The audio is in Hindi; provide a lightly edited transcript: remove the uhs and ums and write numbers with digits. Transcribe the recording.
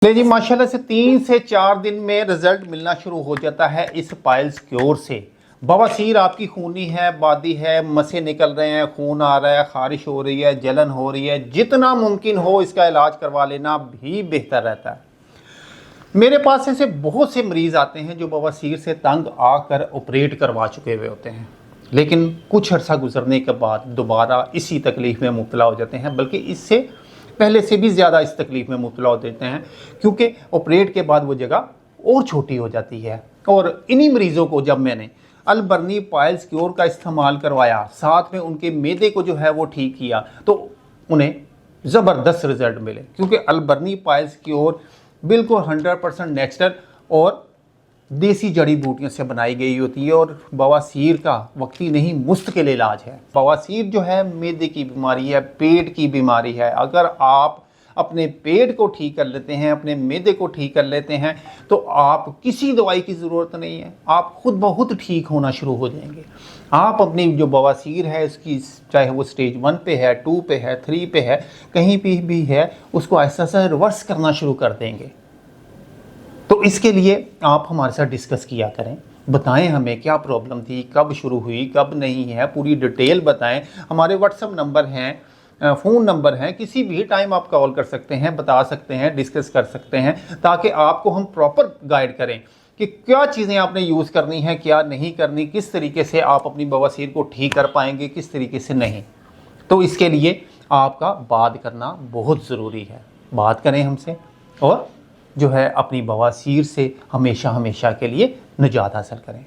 ले जी माशाल्लाह से 3 से 4 दिन में रिजल्ट मिलना शुरू हो जाता है इस पाइल्स क्योर से। बवासीर आपकी खूनी है, बादी है, मसे निकल रहे हैं, खून आ रहा है, खारिश हो रही है, जलन हो रही है, जितना मुमकिन हो इसका इलाज करवा लेना भी बेहतर रहता है। मेरे पास ऐसे बहुत से मरीज़ आते हैं जो बवासीर से तंग आकर ऑपरेट करवा चुके हुए होते हैं, लेकिन कुछ अर्सा गुजरने के बाद दोबारा इसी तकलीफ़ में मुब्तला हो जाते हैं, बल्कि इससे पहले से भी ज़्यादा इस तकलीफ़ में मुब्तला हो देते हैं, क्योंकि ऑपरेट के बाद वो जगह और छोटी हो जाती है। और इन्हीं मरीज़ों को जब मैंने अल-बरनी पाइल्स क्योर का इस्तेमाल करवाया, साथ में उनके मैदे को जो है वो ठीक किया, तो उन्हें ज़बरदस्त रिज़ल्ट मिले। क्योंकि अल-बरनी पाइल्स क्योर बिल्कुल 100% नेचुरल और देसी जड़ी बूटियों से बनाई गई होती है और बवासीर का वक्ती नहीं मुस्तकिल इलाज है। बवासीर जो है मैदे की बीमारी है, पेट की बीमारी है। अगर आप अपने पेट को ठीक कर लेते हैं, अपने मैदे को ठीक कर लेते हैं, तो आप किसी दवाई की ज़रूरत नहीं है, आप खुद ब खुद ठीक होना शुरू हो जाएंगे। आप अपनी जो बवासीर है उसकी, चाहे वो स्टेज 1 पे है, 2 पे है, 3 पे है, कहीं पे भी है, उसको आहिस्ता रिवर्स करना शुरू कर देंगे। तो इसके लिए आप हमारे साथ डिस्कस किया करें, बताएं हमें क्या प्रॉब्लम थी, कब शुरू हुई, कब नहीं है, पूरी डिटेल बताएं। हमारे व्हाट्सएप नंबर हैं, फ़ोन नंबर हैं, किसी भी टाइम आप कॉल कर सकते हैं, बता सकते हैं, डिस्कस कर सकते हैं, ताकि आपको हम प्रॉपर गाइड करें कि क्या चीज़ें आपने यूज़ करनी है, क्या नहीं करनी, किस तरीके से आप अपनी बवासीर को ठीक कर पाएंगे, किस तरीके से नहीं। तो इसके लिए आपका बात करना बहुत ज़रूरी है। बात करें हमसे और जो है अपनी बवासीर से हमेशा हमेशा के लिए निजात हासिल करें।